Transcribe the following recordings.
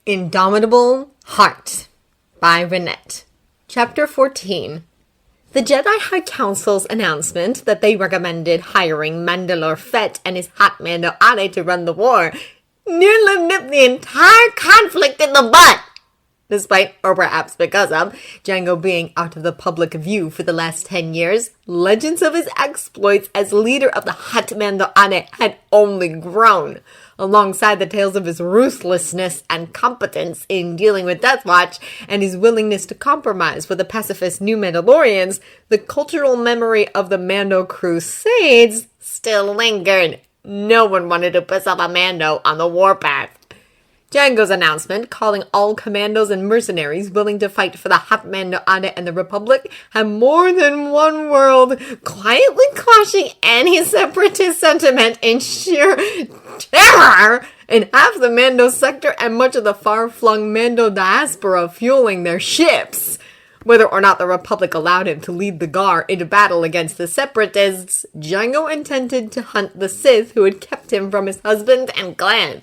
Indomitable Heart by Renette. Chapter 14. The Jedi High Council's announcement that they recommended hiring Commandant Fett and his hot Mando'a to run the war nearly nipped the entire conflict in the butt. Despite, or perhaps because of, Jango being out of the public view for the last 10 years, legends of his exploits as leader of the hot Mando'a had only grown. Alongside the tales of his ruthlessness and competence in dealing with Death Watch and his willingness to compromise with the pacifist new Mandalorians, the cultural memory of the Mando Crusades still lingered. No one wanted to piss off a Mando on the warpath. Jango's announcement, calling all commandos and mercenaries willing to fight for the hot Mando'a and the Republic, had more than one world quietly quashing any separatist sentiment in sheer terror in half the Mando sector and much of the far-flung Mando diaspora fueling their ships. Whether or not the Republic allowed him to lead the Gar into battle against the Separatists, Jango intended to hunt the Sith who had kept him from his husband and clan.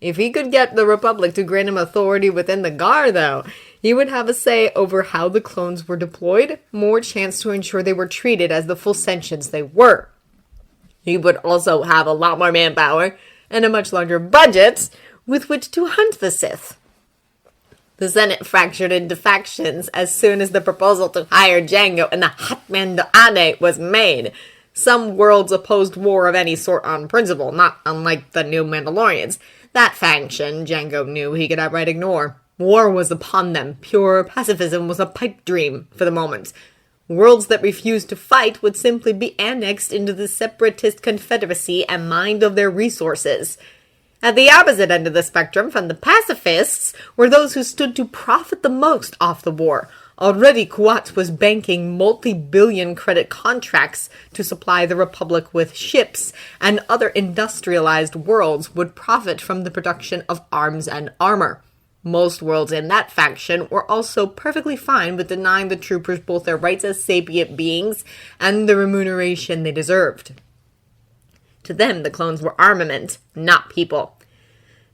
If he could get the Republic to grant him authority within the Gar, though, he would have a say over how the clones were deployed, more chance to ensure they were treated as the full sentients they were. He would also have a lot more manpower and a much larger budget with which to hunt the Sith. The Senate fractured into factions as soon as the proposal to hire Jango and the hot Mando'a was made. Some worlds opposed war of any sort on principle, not unlike the new Mandalorians. That faction, Jango knew he could outright ignore. War was upon them. Pure pacifism was a pipe dream for the moment. Worlds that refused to fight would simply be annexed into the separatist confederacy and mined of their resources. At the opposite end of the spectrum from the pacifists were those who stood to profit the most off the war. Already Ik'aad was banking multi-billion credit contracts to supply the Republic with ships, and other industrialized worlds would profit from the production of arms and armor. Most worlds in that faction were also perfectly fine with denying the troopers both their rights as sapient beings and the remuneration they deserved. To them, the clones were armament, not people.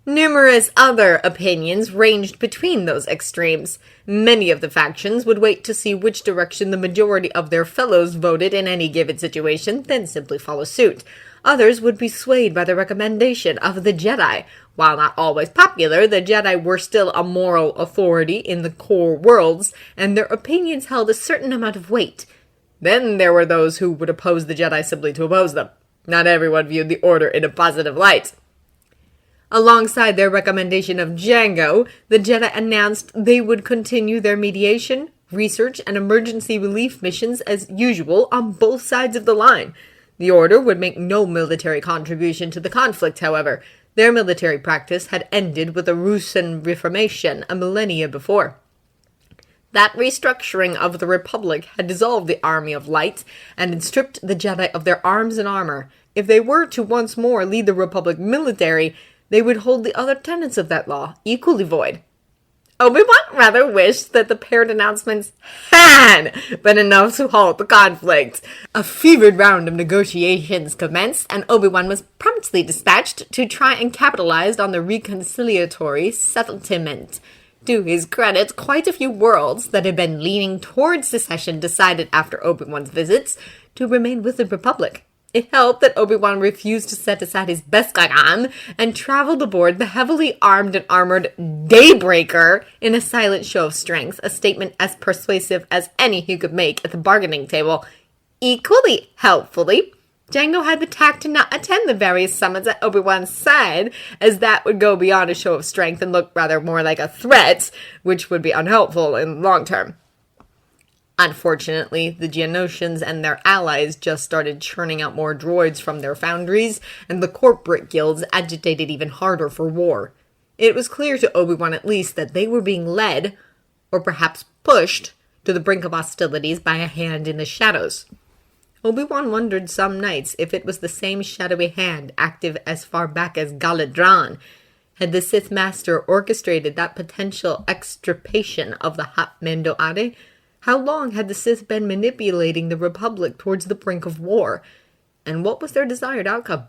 Numerous other opinions ranged between those extremes. Many of the factions would wait to see which direction the majority of their fellows voted in any given situation, then simply follow suit. Others would be swayed by the recommendation of the Jedi. While not always popular, the Jedi were still a moral authority in the core worlds, and their opinions held a certain amount of weight. Then there were those who would oppose the Jedi simply to oppose them. Not everyone viewed the Order in a positive light. Alongside their recommendation of Jango, the Jedi announced they would continue their mediation, research, and emergency relief missions as usual on both sides of the line. The Order would make no military contribution to the conflict, however. Their military practice had ended with the Ruusan Reformation a millennia before. That restructuring of the Republic had dissolved the Army of Light and had stripped the Jedi of their arms and armor. If they were to once more lead the Republic military, they would hold the other tenets of that law equally void. Obi-Wan rather wished that the paired announcements had been enough to halt the conflict. A fevered round of negotiations commenced, and Obi-Wan was promptly dispatched to try and capitalize on the reconciliatory settlement. To his credit, quite a few worlds that had been leaning towards secession decided after Obi-Wan's visits to remain with the Republic. It helped that Obi-Wan refused to set aside his Beskar and traveled aboard the heavily armed and armored Daybreaker in a silent show of strength, a statement as persuasive as any he could make at the bargaining table. Equally helpfully, Jango had the tact to not attend the various summits at Obi-Wan's side, as that would go beyond a show of strength and look rather more like a threat, which would be unhelpful in the long term. Unfortunately, the Geonosians and their allies just started churning out more droids from their foundries, and the corporate guilds agitated even harder for war. It was clear to Obi-Wan at least that they were being led, or perhaps pushed, to the brink of hostilities by a hand in the shadows. Obi-Wan wondered some nights if it was the same shadowy hand active as far back as Galadran. Had the Sith Master orchestrated that potential extirpation of the hot Mando'a? How long had the Sith been manipulating the Republic towards the brink of war? And what was their desired outcome?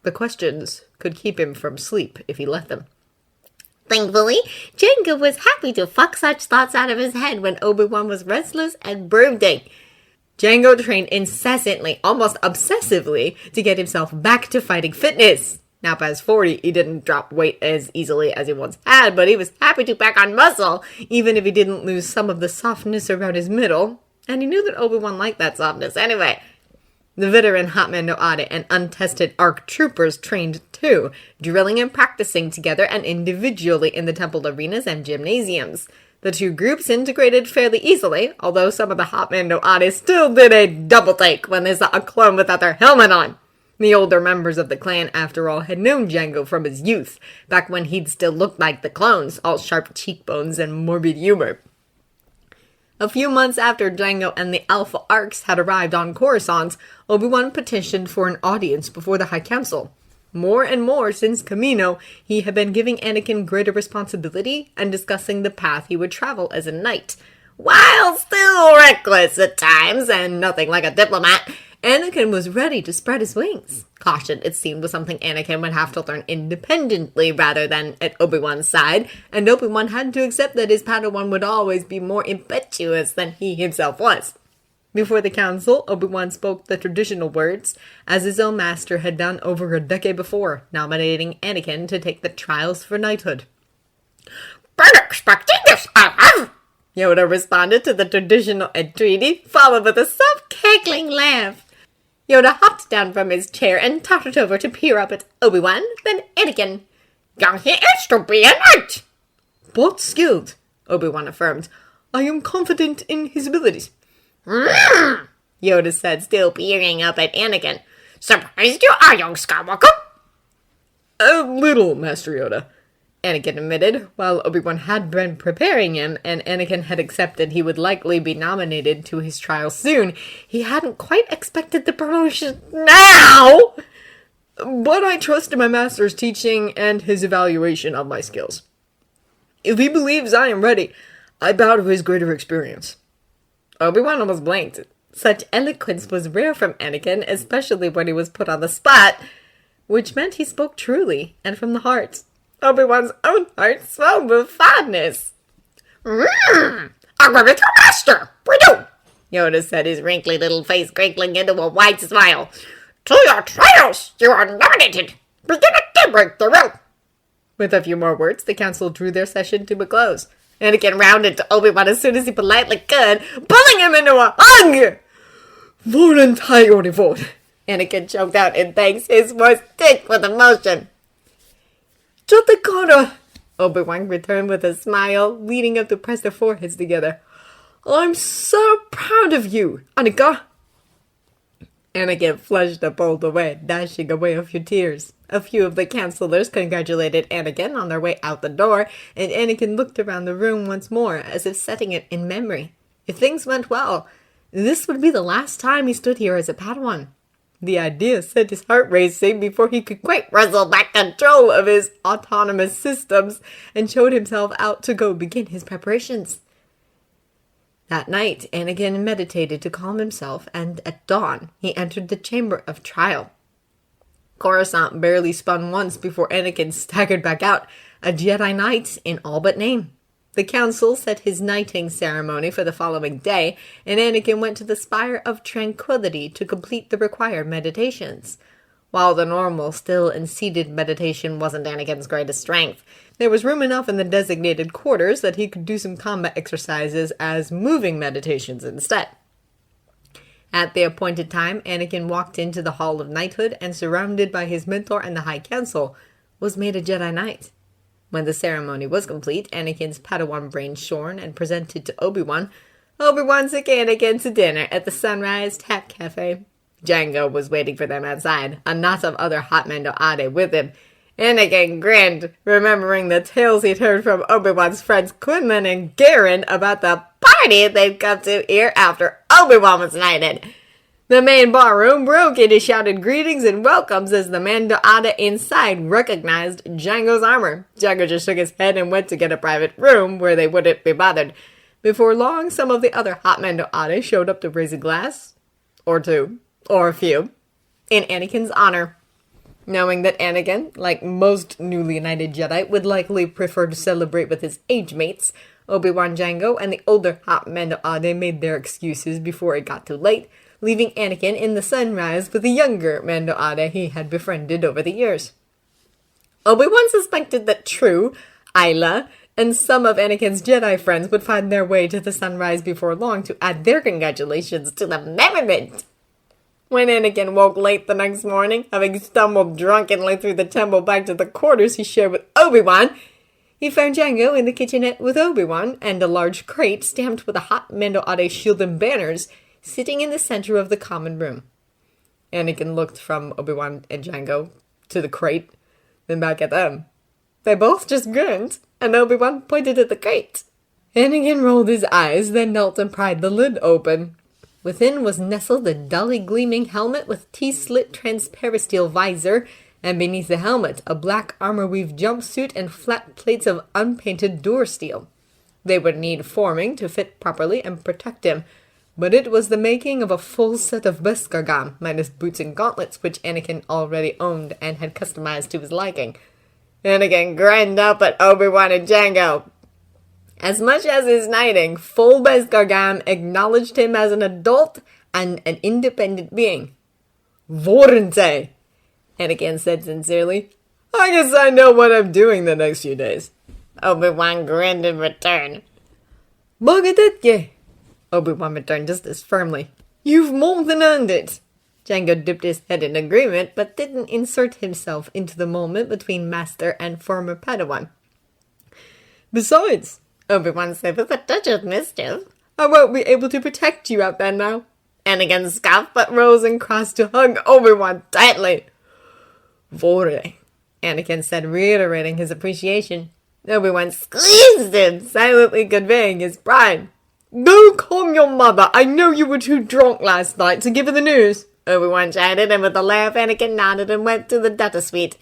The questions could keep him from sleep if he let them. Thankfully, Jango was happy to fuck such thoughts out of his head when Obi-Wan was restless and brooding. Jango trained incessantly, almost obsessively, to get himself back to fighting fitness. Now past 40, he didn't drop weight as easily as he once had, but he was happy to pack on muscle, even if he didn't lose some of the softness around his middle. And he knew that Obi-Wan liked that softness anyway. The veteran Hot Mando'a and untested ARC troopers trained too, drilling and practicing together and individually in the temple arenas and gymnasiums. The two groups integrated fairly easily, although some of the Hot Mando'a still did a double take when they saw a clone without their helmet on. The older members of the clan, after all, had known Jango from his youth, back when he'd still looked like the clones, all sharp cheekbones and morbid humor. A few months after Jango and the Alpha Arcs had arrived on Coruscant, Obi-Wan petitioned for an audience before the High Council. More and more since Kamino, he had been giving Anakin greater responsibility and discussing the path he would travel as a knight. While still reckless at times and nothing like a diplomat, Anakin was ready to spread his wings. Caution, it seemed, was something Anakin would have to learn independently rather than at Obi-Wan's side, and Obi-Wan had to accept that his Padawan would always be more impetuous than he himself was. Before the council, Obi-Wan spoke the traditional words, as his own master had done over a decade before, nominating Anakin to take the trials for knighthood. "Been expecting this, I have!" Yoda responded to the traditional entreaty, followed with a soft, cackling laugh. Yoda hopped down from his chair and tottered over to peer up at Obi-Wan, then Anakin. "Young he is to be a knight!" "But skilled," Obi-Wan affirmed. "I am confident in his abilities." Yoda said, still peering up at Anakin. "Surprised you are, young Skywalker?" "A little, Master Yoda," Anakin admitted. While Obi-Wan had been preparing him, and Anakin had accepted he would likely be nominated to his trial soon, he hadn't quite expected the promotion now! "But I trust in my master's teaching and his evaluation of my skills. If he believes I am ready, I bow to his greater experience." Obi-Wan almost blinked. Such eloquence was rare from Anakin, especially when he was put on the spot, which meant he spoke truly and from the heart. Obi-Wan's own heart swelled with fondness. "I'm ready to master! We do!" Yoda said, his wrinkly little face crinkling into a wide smile. "To your trials, you are nominated! Begin at daybreak, the will!" With a few more words, the council drew their session to a close. Anakin rounded to Obi-Wan as soon as he politely could, pulling him into a hug! "Vorden Tiger vote!" Anakin choked out in thanks, his voice thick with emotion. "Jotakara!" Obi-Wan returned with a smile, leading up to press their foreheads together. "I'm so proud of you, Anika!" Anakin flushed and pulled away, dashing away a few tears. A few of the counselors congratulated Anakin on their way out the door, and Anakin looked around the room once more, as if setting it in memory. If things went well, this would be the last time he stood here as a Padawan. The idea set his heart racing before he could quite wrestle back control of his autonomous systems and showed himself out to go begin his preparations. That night, Anakin meditated to calm himself, and at dawn, he entered the chamber of trial. Coruscant barely spun once before Anakin staggered back out, a Jedi Knight in all but name. The council set his knighting ceremony for the following day, and Anakin went to the Spire of Tranquility to complete the required meditations. While the normal, still and seated meditation wasn't Anakin's greatest strength, there was room enough in the designated quarters that he could do some combat exercises as moving meditations instead. At the appointed time, Anakin walked into the Hall of Knighthood and, surrounded by his mentor and the High Council, was made a Jedi Knight. When the ceremony was complete, Anakin's Padawan brain shorn and presented to Obi-Wan, Obi-Wan took Anakin to dinner at the Sunrise Tap Cafe. Jango was waiting for them outside, a knot of other hot Mando'a with him. Anakin grinned, remembering the tales he'd heard from Obi-Wan's friends Quinlan and Garen about the party they'd come to here after Obi-Wan was knighted. The main barroom broke into shouted greetings and welcomes as the Mando'a inside recognized Jango's armor. Jango just shook his head and went to get a private room where they wouldn't be bothered. Before long, some of the other hot Mando'a showed up to raise a glass, or two, or a few, in Anakin's honor. Knowing that Anakin, like most newly united Jedi, would likely prefer to celebrate with his age mates, Obi-Wan, Jango, and the older hot Mando'a made their excuses before it got too late, leaving Anakin in the sunrise with the younger Mando'a he had befriended over the years. Obi-Wan suspected that True, Isla, and some of Anakin's Jedi friends would find their way to the sunrise before long to add their congratulations to the merriment. When Anakin woke late the next morning, having stumbled drunkenly through the temple back to the quarters he shared with Obi-Wan, he found Jango in the kitchenette with Obi-Wan and a large crate stamped with a hot Mando'a shield and banners sitting in the center of the common room. Anakin looked from Obi-Wan and Jango to the crate, then back at them. They both just grinned, and Obi-Wan pointed at the crate. Anakin rolled his eyes, then knelt and pried the lid open. Within was nestled a dully gleaming helmet with T-slit transparisteel visor, and beneath the helmet, a black armor-weave jumpsuit and flat plates of unpainted door steel. They would need forming to fit properly and protect him, but it was the making of a full set of Beskar, minus boots and gauntlets, which Anakin already owned and had customized to his liking. Anakin grinned up at Obi-Wan and Jango. As much as his knighting, full Beskar acknowledged him as an adult and an independent being. Vorde, Anakin said sincerely. I guess I know what I'm doing the next few days. Obi-Wan grinned in return. Bogadetye, Obi-Wan returned just as firmly. You've more than earned it. Jango dipped his head in agreement, but didn't insert himself into the moment between master and former Padawan. Besides, Obi-Wan said with a touch of mischief, I won't be able to protect you out there now. Anakin scoffed, but rose and crossed to hug Obi-Wan tightly. Vore, Anakin said, reiterating his appreciation. Obi-Wan squeezed him, silently conveying his pride. Go calm your mother. I know you were too drunk last night to give her the news. Obi-Wan chided, and with a laugh, Anakin nodded and went to the data suite.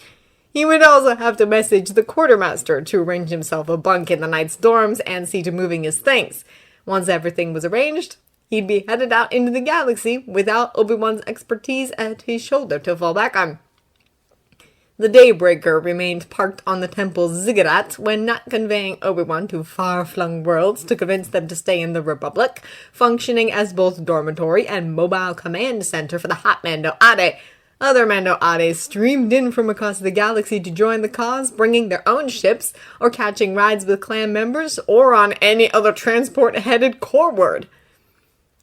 He would also have to message the quartermaster to arrange himself a bunk in the knight's dorms and see to moving his things. Once everything was arranged, he'd be headed out into the galaxy without Obi-Wan's expertise at his shoulder to fall back on. The Daybreaker remained parked on the temple's ziggurat when not conveying Obi-Wan to far-flung worlds to convince them to stay in the Republic, functioning as both dormitory and mobile command center for the hot Mando'a. Other Mando'a streamed in from across the galaxy to join the cause, bringing their own ships, or catching rides with clan members, or on any other transport headed coreward.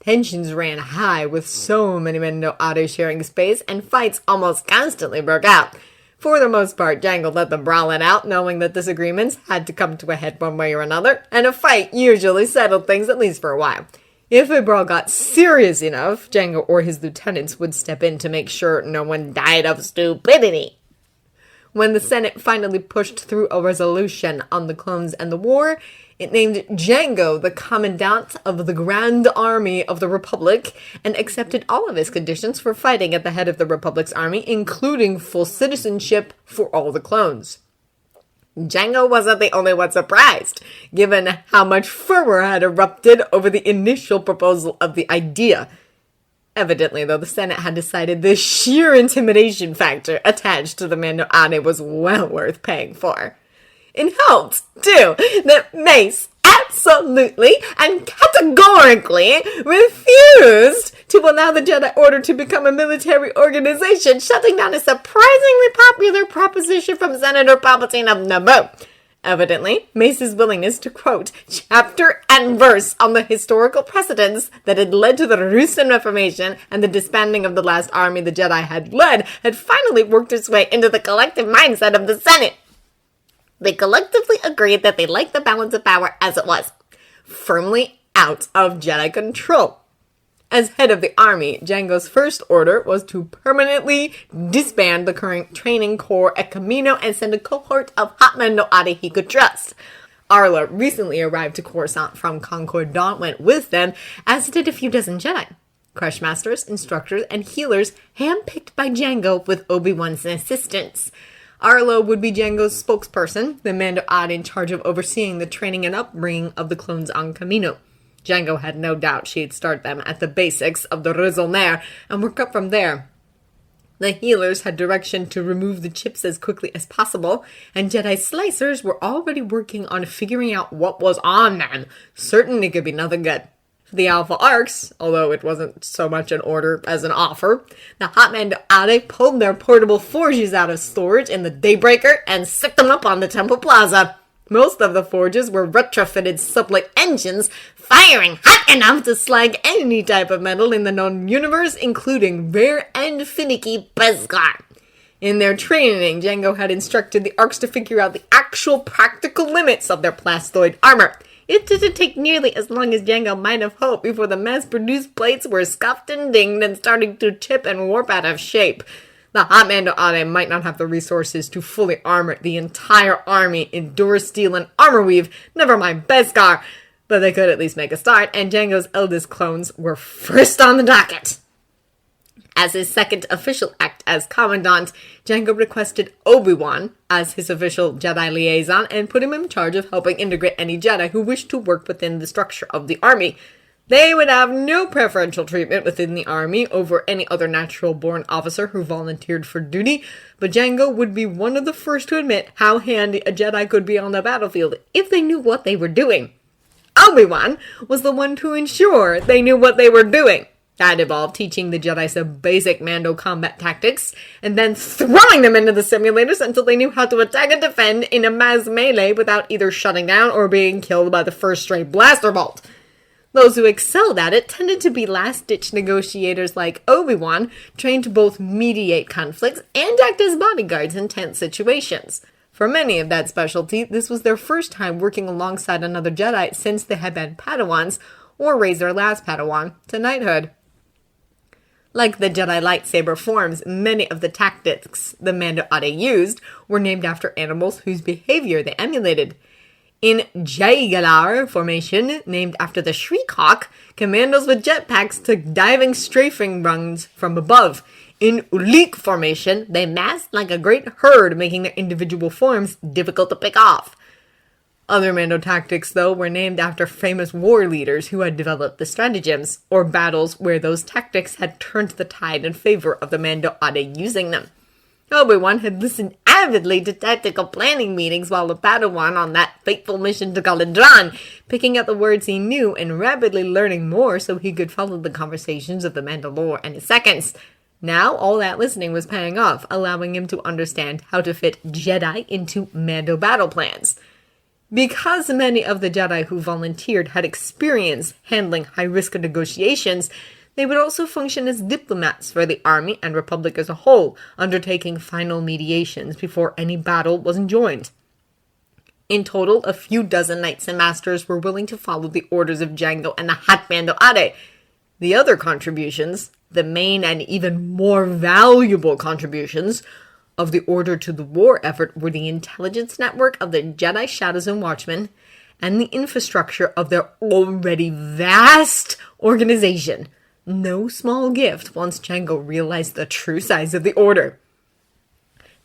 Tensions ran high with so many Mando'a sharing space, and fights almost constantly broke out. For the most part, Jango let them brawl it out, knowing that disagreements had to come to a head one way or another, and a fight usually settled things at least for a while. If a brawl got serious enough, Jango or his lieutenants would step in to make sure no one died of stupidity. When the Senate finally pushed through a resolution on the clones and the war, it named Jango the Commandant of the Grand Army of the Republic and accepted all of his conditions for fighting at the head of the Republic's army, including full citizenship for all the clones. Jango wasn't the only one surprised, given how much furor had erupted over the initial proposal of the idea. Evidently, though, the Senate had decided the sheer intimidation factor attached to the Mando'a was well worth paying for. It helped, too, that Mace absolutely and categorically refused to allow the Jedi Order to become a military organization, shutting down a surprisingly popular proposition from Senator Palpatine of Naboo. Evidently, Mace's willingness to quote chapter and verse on the historical precedents that had led to the Rusan Reformation and the disbanding of the last army the Jedi had led had finally worked its way into the collective mindset of the Senate. They collectively agreed that they liked the balance of power as it was, firmly out of Jedi control. As head of the army, Jango's first order was to permanently disband the current training corps at Kamino and send a cohort of hot Mando'a he could trust. Arla recently arrived to Coruscant from Concordat went with them, as did a few dozen Jedi. Crush masters, instructors, and healers handpicked by Jango with Obi-Wan's assistance. Arlo would be Jango's spokesperson, the Mando'a in charge of overseeing the training and upbringing of the clones on Kamino. Jango had no doubt she'd start them at the basics of the raison d'être and work up from there. The healers had direction to remove the chips as quickly as possible, and Jedi slicers were already working on figuring out what was on them, certain it could be nothing good. For the Alpha Arcs, although it wasn't so much an order as an offer, the hot Mando'a pulled their portable forges out of storage in the Daybreaker and set them up on the Temple Plaza. Most of the forges were retrofitted sublight engines, firing hot enough to slag any type of metal in the known universe, including rare and finicky Beskar. In their training, Jango had instructed the Arcs to figure out the actual practical limits of their plastoid armor. It didn't take nearly as long as Jango might have hoped before the mass-produced plates were scuffed and dinged and starting to chip and warp out of shape. The hot Mando'a might not have the resources to fully armor the entire army in Durasteel and armor weave, never mind Beskar, but they could at least make a start, and Jango's eldest clones were first on the docket. As his second official act as Commandant, Jango requested Obi-Wan as his official Jedi liaison and put him in charge of helping integrate any Jedi who wished to work within the structure of the army. They would have no preferential treatment within the army over any other natural-born officer who volunteered for duty, but Jango would be one of the first to admit how handy a Jedi could be on the battlefield if they knew what they were doing. Obi-Wan was the one to ensure they knew what they were doing. That involved teaching the Jedi some basic Mando combat tactics, and then throwing them into the simulators until they knew how to attack and defend in a mass melee without either shutting down or being killed by the first stray blaster bolt. Those who excelled at it tended to be last-ditch negotiators like Obi-Wan, trained to both mediate conflicts and act as bodyguards in tense situations. For many of that specialty, this was their first time working alongside another Jedi since they had been Padawans, or raised their last Padawan to knighthood. Like the Jedi lightsaber forms, many of the tactics the Mando'a used were named after animals whose behavior they emulated. In Jaigalar formation, named after the Shriekhawk, commandos with jetpacks took diving strafing runs from above. In Ulik formation, they massed like a great herd, making their individual forms difficult to pick off. Other Mando tactics, though, were named after famous war leaders who had developed the stratagems, or battles where those tactics had turned the tide in favor of the Mando'a using them. Obi-Wan had listened avidly to tactical planning meetings while a Padawan on that fateful mission to Galadran, picking out the words he knew and rapidly learning more so he could follow the conversations of the Mandalore and his seconds. Now, all that listening was paying off, allowing him to understand how to fit Jedi into Mando battle plans. Because many of the Jedi who volunteered had experience handling high-risk negotiations, they would also function as diplomats for the army and Republic as a whole, undertaking final mediations before any battle was enjoined. In total, a few dozen knights and masters were willing to follow the orders of Jango and the hot Mando'a. The other contributions, the main and even more valuable contributions of the Order to the War effort, were the intelligence network of the Jedi Shadows and Watchmen and the infrastructure of their already vast organization. No small gift once Jango realized the true size of the Order.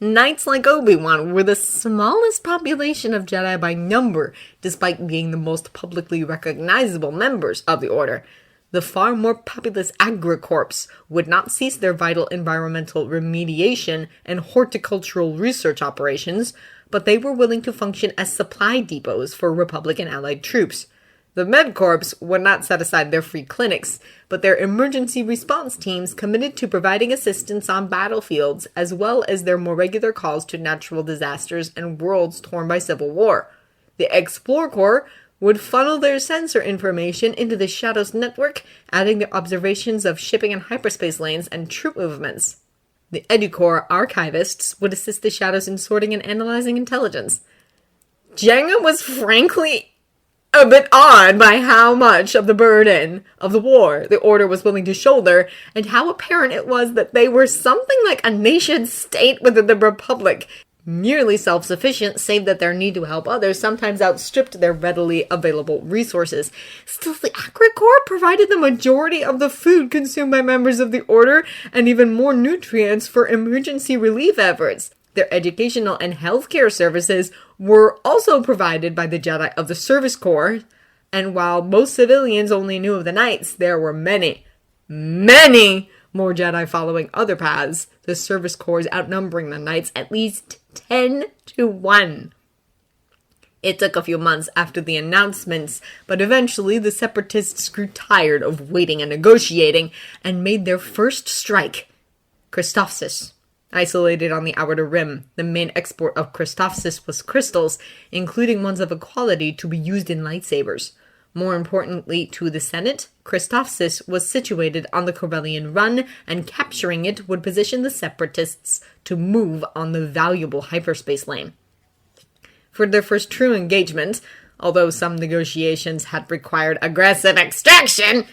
Knights like Obi-Wan were the smallest population of Jedi by number, despite being the most publicly recognizable members of the Order. The far more populous Agricorps would not cease their vital environmental remediation and horticultural research operations, but they were willing to function as supply depots for Republic and Allied troops. The MedCorps would not set aside their free clinics, but their emergency response teams committed to providing assistance on battlefields, as well as their more regular calls to natural disasters and worlds torn by civil war. The Explore Corps would funnel their sensor information into the Shadows network, adding their observations of shipping and hyperspace lanes and troop movements. The EduCorps archivists would assist the Shadows in sorting and analyzing intelligence. Jango was frankly a bit awed by how much of the burden of the war the Order was willing to shoulder, and how apparent it was that they were something like a nation-state within the Republic, nearly self-sufficient, save that their need to help others sometimes outstripped their readily available resources. Still, the Agricorps provided the majority of the food consumed by members of the Order, and even more nutrients for emergency relief efforts. Their educational and healthcare services were also provided by the Jedi of the Service Corps, and while most civilians only knew of the Knights, there were many more Jedi following other paths, the service corps outnumbering the Knights at least 10-1. It took a few months after the announcements, but eventually the Separatists grew tired of waiting and negotiating and made their first strike. Christophsis. Isolated on the outer rim, the main export of Christophsis was crystals, including ones of a quality to be used in lightsabers. More importantly to the Senate, Christophsis was situated on the Corellian Run, and capturing it would position the Separatists to move on the valuable hyperspace lane. For their first true engagement, although some negotiations had required aggressive extraction,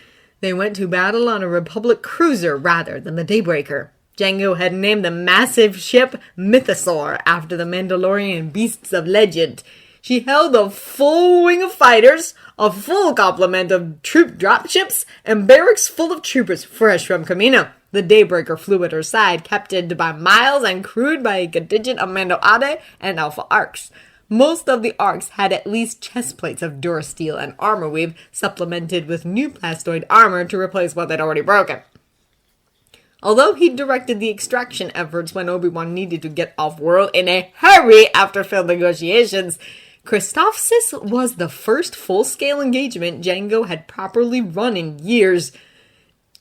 they went to battle on a Republic cruiser rather than the Daybreaker. Jango had named the massive ship Mythosaur after the Mandalorian beasts of legend. She held a full wing of fighters, a full complement of troop dropships, and barracks full of troopers fresh from Kamino. The Daybreaker flew at her side, captained by Miles and crewed by a contingent of Mando'a and Alpha Arcs. Most of the Arcs had at least chest plates of Durasteel and armor weave, supplemented with new plastoid armor to replace what they'd already broken. Although he directed the extraction efforts when Obi-Wan needed to get off-world in a hurry after failed negotiations, Christophsis was the first full-scale engagement Jango had properly run in years.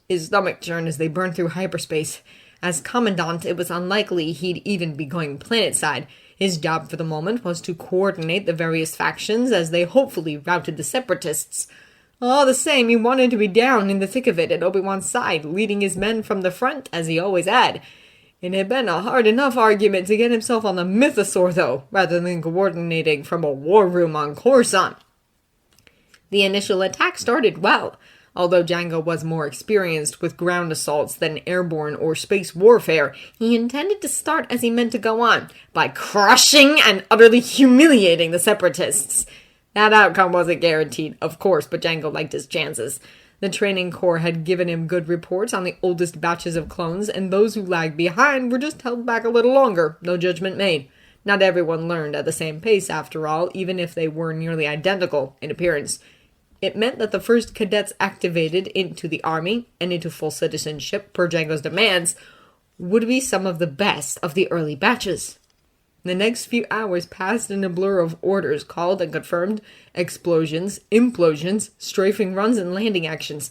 His stomach churned as they burned through hyperspace. As Commandant, it was unlikely he'd even be going planet-side. His job for the moment was to coordinate the various factions as they hopefully routed the Separatists. All the same, he wanted to be down in the thick of it at Obi-Wan's side, leading his men from the front as he always had. It had been a hard enough argument to get himself on the Mythosaur, though, rather than coordinating from a war room on Coruscant. The initial attack started well, although Jango was more experienced with ground assaults than airborne or space warfare. He intended to start as he meant to go on, by crushing and utterly humiliating the Separatists. That outcome wasn't guaranteed, of course, but Jango liked his chances. The training corps had given him good reports on the oldest batches of clones, and those who lagged behind were just held back a little longer, no judgment made. Not everyone learned at the same pace, after all, even if they were nearly identical in appearance. It meant that the first cadets activated into the army and into full citizenship per Jango's demands would be some of the best of the early batches. The next few hours passed in a blur of orders called and confirmed, explosions, implosions, strafing runs, and landing actions.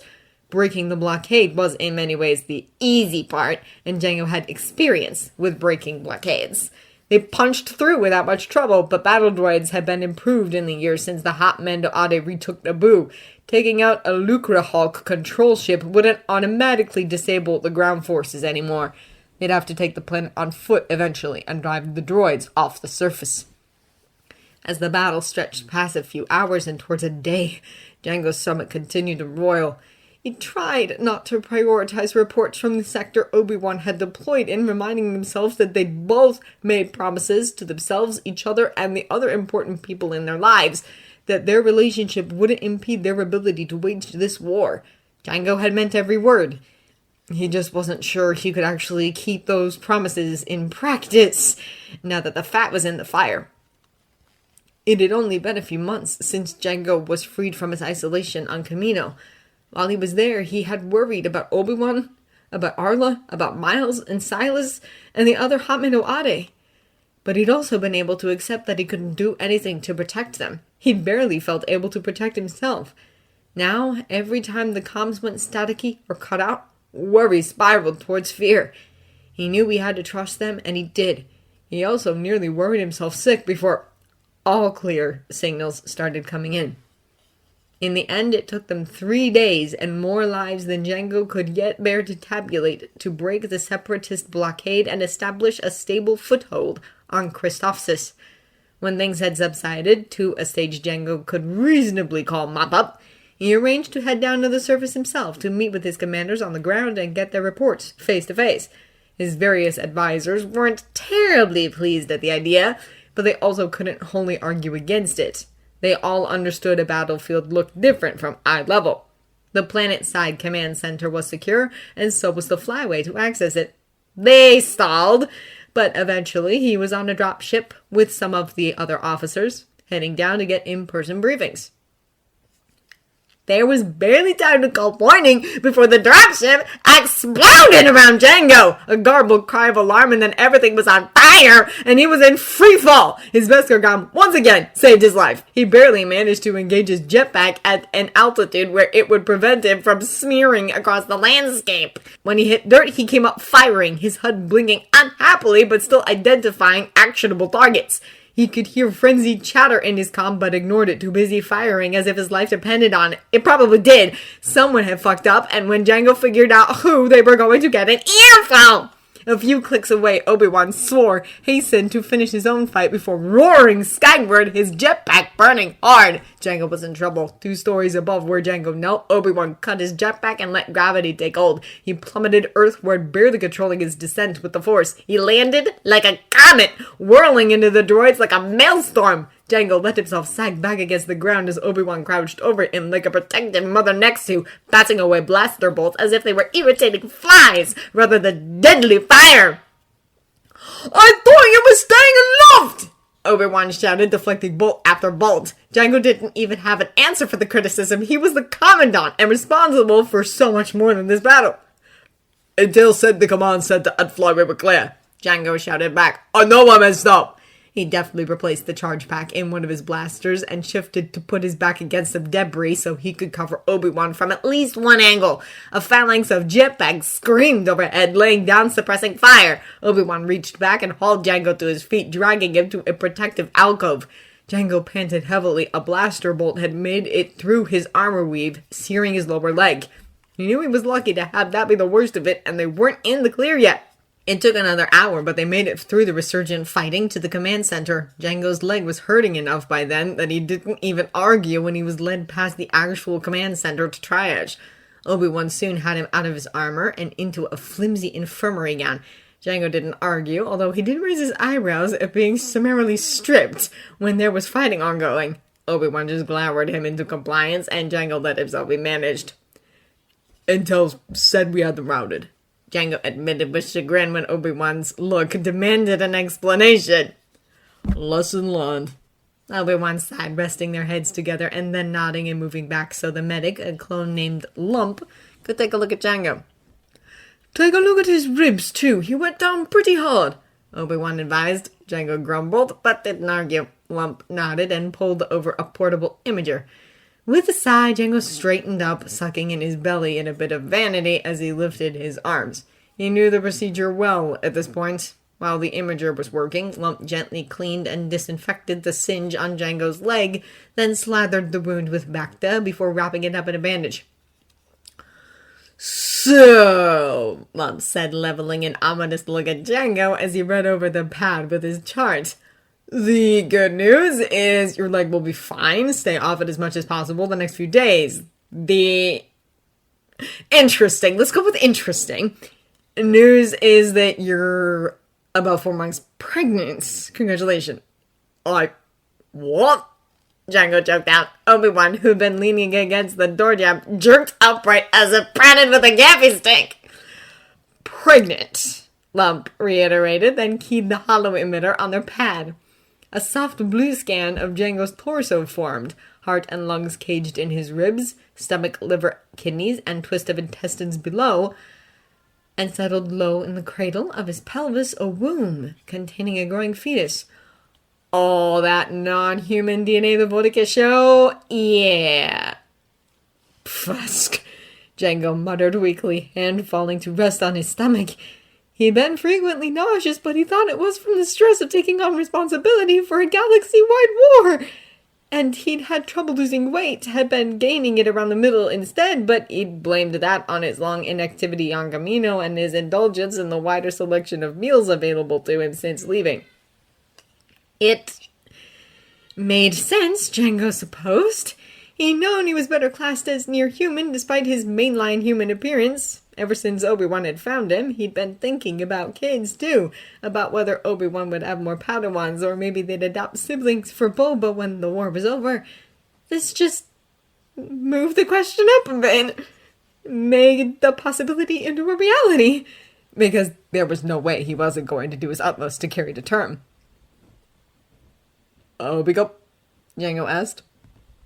Breaking the blockade was in many ways the easy part, and Jango had experience with breaking blockades. They punched through without much trouble, but battle droids had been improved in the years since the hot Mando'a retook Naboo. Taking out a Lucrehulk control ship wouldn't automatically disable the ground forces anymore. They'd have to take the planet on foot eventually and drive the droids off the surface. As the battle stretched past a few hours and towards a day, Jango's stomach continued to roil. He tried not to prioritize reports from the sector Obi-Wan had deployed in, reminding themselves that they'd both made promises to themselves, each other, and the other important people in their lives, that their relationship wouldn't impede their ability to wage this war. Jango had meant every word. He just wasn't sure he could actually keep those promises in practice, now that the fat was in the fire. It had only been a few months since Jango was freed from his isolation on Kamino. While he was there, he had worried about Obi-Wan, about Arla, about Miles and Silas, and the other hot Mando'a. But he'd also been able to accept that he couldn't do anything to protect them. He'd barely felt able to protect himself. Now, every time the comms went staticky or cut out, worry spiraled towards fear. He knew he had to trust them, and he did. He also nearly worried himself sick before all clear signals started coming in. In the end, it took them 3 days and more lives than Jango could yet bear to tabulate to break the Separatist blockade and establish a stable foothold on Christophsis. When things had subsided to a stage Jango could reasonably call mop-up, he arranged to head down to the surface himself to meet with his commanders on the ground and get their reports face-to-face. His various advisors weren't terribly pleased at the idea, but they also couldn't wholly argue against it. They all understood a battlefield looked different from eye level. The planet-side command center was secure, and so was the flyway to access it. They stalled, but eventually he was on a drop ship with some of the other officers, heading down to get in-person briefings. There was barely time to call warning before the dropship exploded around Jango. A garbled cry of alarm, and then everything was on fire, and he was in free fall. His Beskar gun once again saved his life. He barely managed to engage his jetpack at an altitude where it would prevent him from smearing across the landscape. When he hit dirt, he came up firing, his HUD blinking unhappily but still identifying actionable targets. He could hear frenzied chatter in his comm, but ignored it, too busy firing as if his life depended on it. It probably did. Someone had fucked up, and when Jango figured out who, they were going to get an earful. A few clicks away, Obi-Wan swore, hastened to finish his own fight before roaring skyward, his jetpack burning hard. Jango was in trouble. 2 stories above where Jango knelt, Obi-Wan cut his jetpack and let gravity take hold. He plummeted earthward, barely controlling his descent with the Force. He landed like a comet, whirling into the droids like a maelstrom. Jango let himself sag back against the ground as Obi-Wan crouched over him like a protective mother next to, batting away blaster bolts as if they were irritating flies rather than deadly fire. "I thought you were staying aloft!" Obi-Wan shouted, deflecting bolt after bolt. Jango didn't even have an answer for the criticism. He was the Commandant and responsible for so much more than this battle. "Until said the command center at fly we were clear," Jango shouted back. "I know I messed up." He deftly replaced the charge pack in one of his blasters and shifted to put his back against some debris so he could cover Obi-Wan from at least one angle. A phalanx of jetpacks screamed overhead, laying down suppressing fire. Obi-Wan reached back and hauled Jango to his feet, dragging him to a protective alcove. Jango panted heavily. A blaster bolt had made it through his armor weave, searing his lower leg. He knew he was lucky to have that be the worst of it, and they weren't in the clear yet. It took another hour, but they made it through the resurgent fighting to the command center. Jango's leg was hurting enough by then that he didn't even argue when he was led past the actual command center to triage. Obi-Wan soon had him out of his armor and into a flimsy infirmary gown. Jango didn't argue, although he did raise his eyebrows at being summarily stripped when there was fighting ongoing. Obi-Wan just glowered him into compliance, and Jango let himself be managed. "Intel said we had them routed," Jango admitted with chagrin when Obi-Wan's look demanded an explanation. "Lesson learned." Obi-Wan sighed, resting their heads together and then nodding and moving back so the medic, a clone named Lump, could take a look at Jango. "Take a look at his ribs, too. He went down pretty hard," Obi-Wan advised. Jango grumbled, but didn't argue. Lump nodded and pulled over a portable imager. With a sigh, Jango straightened up, sucking in his belly in a bit of vanity as he lifted his arms. He knew the procedure well at this point. While the imager was working, Lump gently cleaned and disinfected the singe on Jango's leg, then slathered the wound with Bacta before wrapping it up in a bandage. "So," Lump said, leveling an ominous look at Jango as he read over the pad with his chart. "The good news is your leg will be fine. Stay off it as much as possible the next few days. The interesting, let's go with interesting, news is that you're about 4 months pregnant. Congratulations." What? Jango choked out. Obi-Wan, who'd been leaning against the door jab, jerked upright as if prodded with a gaffy stick. "Pregnant," Lump reiterated, then keyed the hollow emitter on their pad. A soft blue scan of Jango's torso formed, heart and lungs caged in his ribs, stomach, liver, kidneys, and twist of intestines below, and settled low in the cradle of his pelvis a womb containing a growing fetus. "All that non-human DNA the Vodka show? Yeah." "Pfusk," Jango muttered weakly, hand falling to rest on his stomach. He'd been frequently nauseous, but he thought it was from the stress of taking on responsibility for a galaxy-wide war. And he'd had trouble losing weight, had been gaining it around the middle instead, but he'd blamed that on his long inactivity on Kamino and his indulgence in the wider selection of meals available to him since leaving. It made sense, Jango supposed. He'd known he was better classed as near human despite his mainline human appearance. Ever since Obi-Wan had found him, he'd been thinking about kids, too. About whether Obi-Wan would have more Padawans, or maybe they'd adopt siblings for Boba when the war was over. This just moved the question up a bit. Made the possibility into a reality. Because there was no way he wasn't going to do his utmost to carry to term. "Obi-Wan," Jango asked.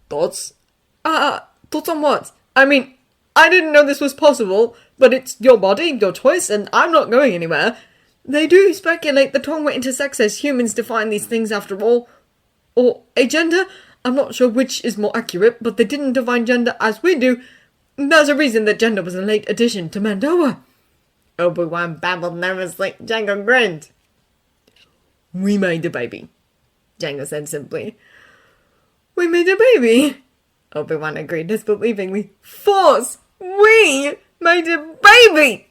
"Thoughts?" Thoughts on what? I mean, I didn't know this was possible, but it's your body, your choice, and I'm not going anywhere. They do speculate the Tong were intersex as humans define these things after all. Or a gender? I'm not sure which is more accurate, but they didn't define gender as we do. There's a reason that gender was a late addition to Mando'a. Obi-Wan babbled nervously. Jango grinned. We made a baby, Jango said simply. We made a baby, Obi-Wan agreed disbelievingly. Force! We made a baby!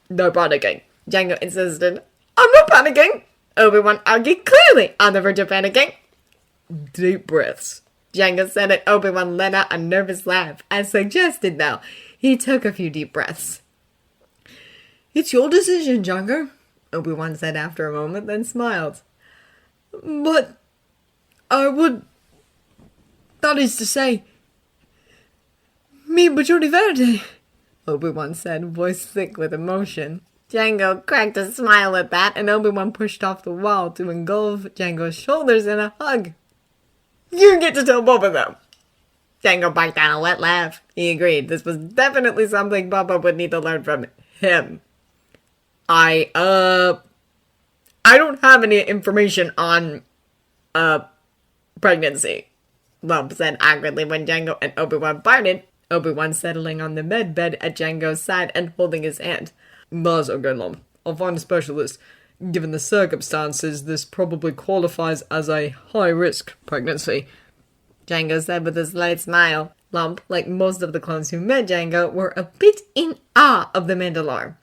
No panicking, Jango insisted. I'm not panicking, Obi-Wan argued, clearly on the verge of panicking. Deep breaths, Jango said, and Obi-Wan let out a nervous laugh, as suggested though. He took a few deep breaths. It's your decision, Jango, Obi-Wan said after a moment, then smiled. But I would... That is to say... Mi Bajori Verde, Obi-Wan said, voice thick with emotion. Jango cracked a smile at that, and Obi-Wan pushed off the wall to engulf Jango's shoulders in a hug. You get to tell both of them. Jango barked out a wet laugh. He agreed. This was definitely something Bubba would need to learn from him. I don't have any information on, pregnancy, Lump said awkwardly when Jango and Obi-Wan parted. Obi-Wan settling on the med bed at Jango's side and holding his hand. That's okay, Lump. I'll find a specialist. Given the circumstances, this probably qualifies as a high-risk pregnancy, Jango said with a slight smile. Lump, like most of the clones who met Jango, were a bit in awe of the Mandalore.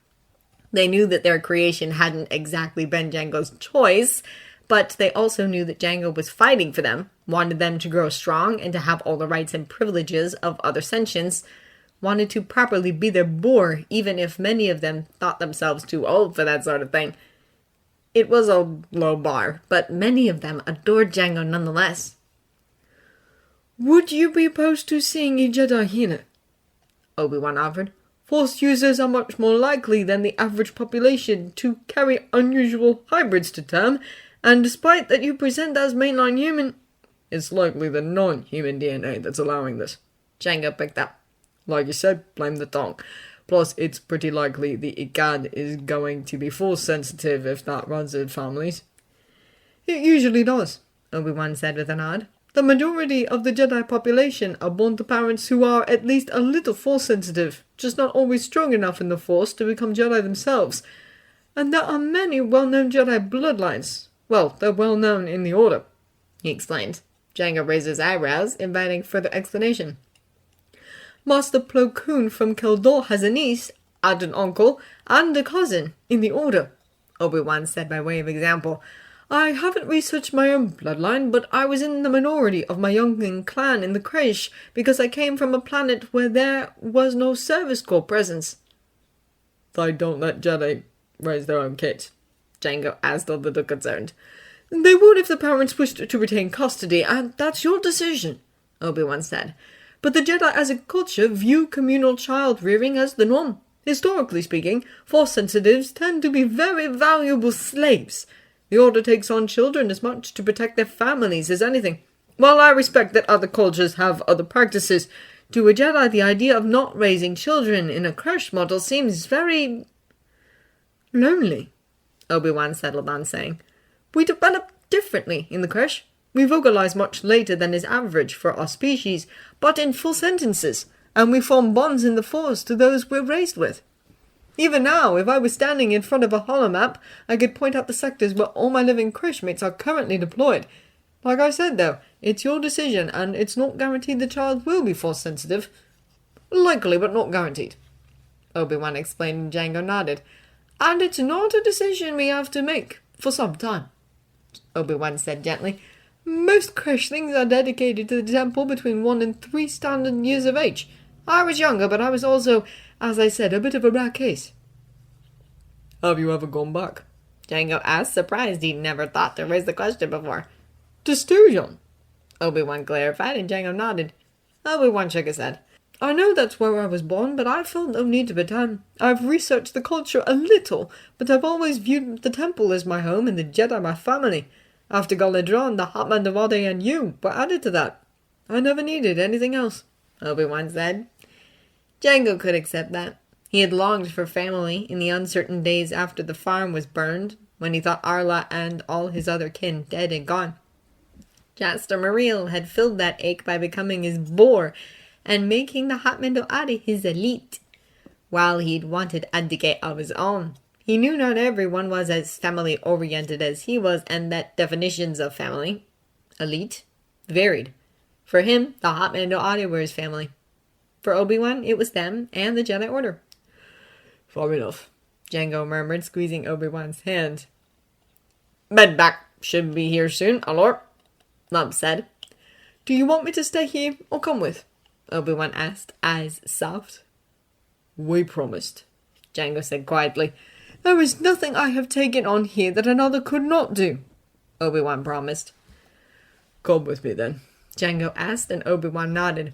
They knew that their creation hadn't exactly been Jango's choice, but they also knew that Jango was fighting for them, wanted them to grow strong and to have all the rights and privileges of other sentients, wanted to properly be their boar, even if many of them thought themselves too old for that sort of thing. It was a low bar, but many of them adored Jango nonetheless. Would you be opposed to seeing a Jedi here? Obi-Wan offered. Force users are much more likely than the average population to carry unusual hybrids to term, and despite that you present as mainline human, it's likely the non-human DNA that's allowing this. Jango picked up. Like you said, blame the Tong. Plus, it's pretty likely the Ik'aad is going to be force sensitive if that runs in families. It usually does, Obi-Wan said with a nod. The majority of the Jedi population are born to parents who are at least a little force sensitive, just not always strong enough in the force to become Jedi themselves. And there are many well-known Jedi bloodlines. Well, they're well-known in the Order, he explained. Jango raised his eyebrows, inviting further explanation. Master Plo Koon from Keldor has a niece, and an uncle, and a cousin in the Order, Obi-Wan said by way of example. I haven't researched my own bloodline, but I was in the minority of my youngling clan in the Kresh because I came from a planet where there was no service corps presence. They don't let Jedi raise their own kids, Jango asked, a little concerned. They would if the parents wished to retain custody, and that's your decision, Obi-Wan said. But the Jedi as a culture view communal child-rearing as the norm. Historically speaking, Force sensitives tend to be very valuable slaves. The Order takes on children as much to protect their families as anything. While I respect that other cultures have other practices, to a Jedi the idea of not raising children in a Kresh model seems very... lonely, Obi-Wan settled on saying. We develop differently in the Kresh. We vocalize much later than is average for our species, but in full sentences, and we form bonds in the Force to those we're raised with. Even now, if I was standing in front of a holomap, I could point out the sectors where all my living Kresh mates are currently deployed. Like I said, though, it's your decision, and it's not guaranteed the child will be Force sensitive. Likely, but not guaranteed, Obi-Wan explained, and Jango nodded. And it's not a decision we have to make, for some time, Obi-Wan said gently. Most Kreshlings are dedicated to the temple between 1 and 3 standard years of age. I was younger, but I was also, as I said, a bit of a rare case. Have you ever gone back? Jango asked, surprised he'd never thought to raise the question before. To Sturion? Obi-Wan clarified, and Jango nodded. Obi-Wan shook his head. I know that's where I was born, but I felt no need to pretend. I've researched the culture a little, but I've always viewed the temple as my home and the Jedi my family. After Galadron, the Mando'a and you were added to that. I never needed anything else. Obi-Wan said. Jango could accept that. He had longed for family in the uncertain days after the farm was burned, when he thought Arla and all his other kin dead and gone. Jaster Muriel had filled that ache by becoming his boar and making the hot Mando'a his aliit, while he'd wanted Adike of his own. He knew not everyone was as family-oriented as he was, and that definitions of family, aliit, varied. For him, the hot Mando'a were his family. For Obi-Wan, it was them and the Jedi Order. Far enough, Jango murmured, squeezing Obi-Wan's hand. Medback should be here soon, Alor, Lump said. Do you want me to stay here or come with? Obi-Wan asked, eyes soft. We promised, Jango said quietly. There is nothing I have taken on here that another could not do, Obi-Wan promised. Come with me then, Jango asked, and Obi-Wan nodded.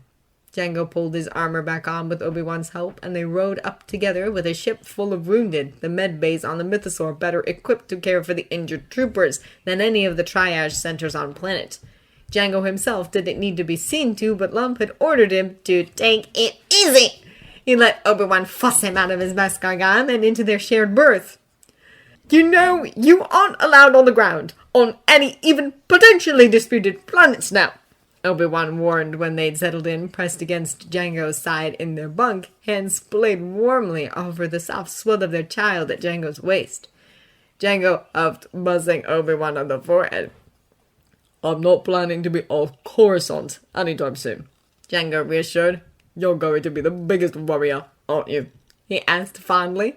Jango pulled his armor back on with Obi-Wan's help, and they rode up together with a ship full of wounded, the med bays on the mythosaur better equipped to care for the injured troopers than any of the triage centers on planet. Jango himself didn't need to be seen to, but Lump had ordered him to take it easy. He let Obi-Wan fuss him out of his Beskar gun and into their shared berth. You know, you aren't allowed on the ground, on any even potentially disputed planets now, Obi-Wan warned when they'd settled in, pressed against Jango's side in their bunk, hands splayed warmly over the soft swivel of their child at Jango's waist. Jango huffed, buzzing Obi-Wan on the forehead. I'm not planning to be off Coruscant anytime soon, Jango reassured. You're going to be the biggest warrior, aren't you? He asked fondly.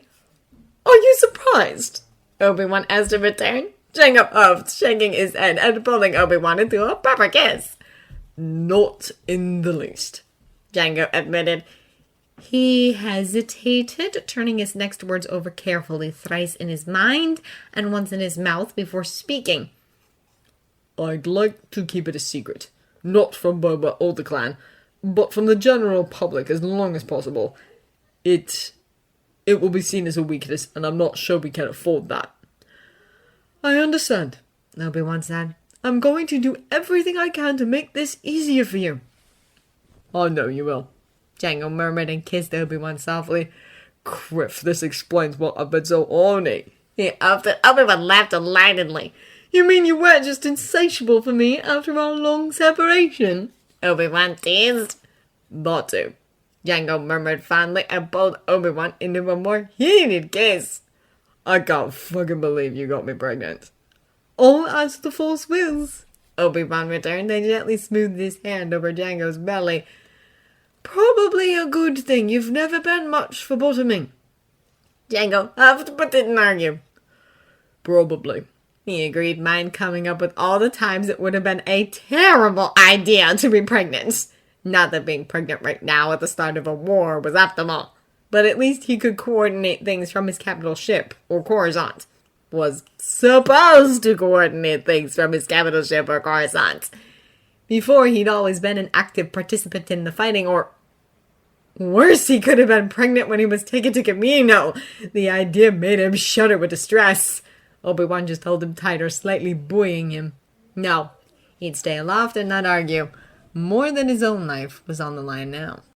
Are you surprised? Obi-Wan asked in return. Jango huffed, shaking his head and pulling Obi-Wan into a proper kiss. Not in the least, Jango admitted. He hesitated, turning his next words over carefully, thrice in his mind and once in his mouth before speaking. I'd like to keep it a secret, not from Boba or the clan, but from the general public as long as possible. It will be seen as a weakness, and I'm not sure we can afford that. I understand, Obi-Wan said. I'm going to do everything I can to make this easier for you. I know you will, Jango murmured and kissed Obi-Wan softly. Criff, this explains what I've been so orny. He upped it. Obi-Wan laughed delightedly. You mean you weren't just insatiable for me after our long separation? Obi-Wan teased. Not to, Jango murmured fondly and pulled Obi-Wan into a more heated kiss. I can't fucking believe you got me pregnant. All as the Force wills, Obi-Wan returned and gently smoothed his hand over Jango's belly. Probably a good thing you've never been much for bottoming. Jango huffed but didn't argue. Probably, he agreed, mind coming up with all the times it would have been a terrible idea to be pregnant. Not that being pregnant right now at the start of a war was optimal, but at least he could coordinate things from his capital ship, or Coruscant. Was supposed to coordinate things from his capital ship or Coruscant. Before, he'd always been an active participant in the fighting, or worse, he could have been pregnant when he was taken to Kamino. The idea made him shudder with distress. Obi-Wan just held him tighter, slightly buoying him. No, he'd stay aloft and not argue. More than his own life was on the line now.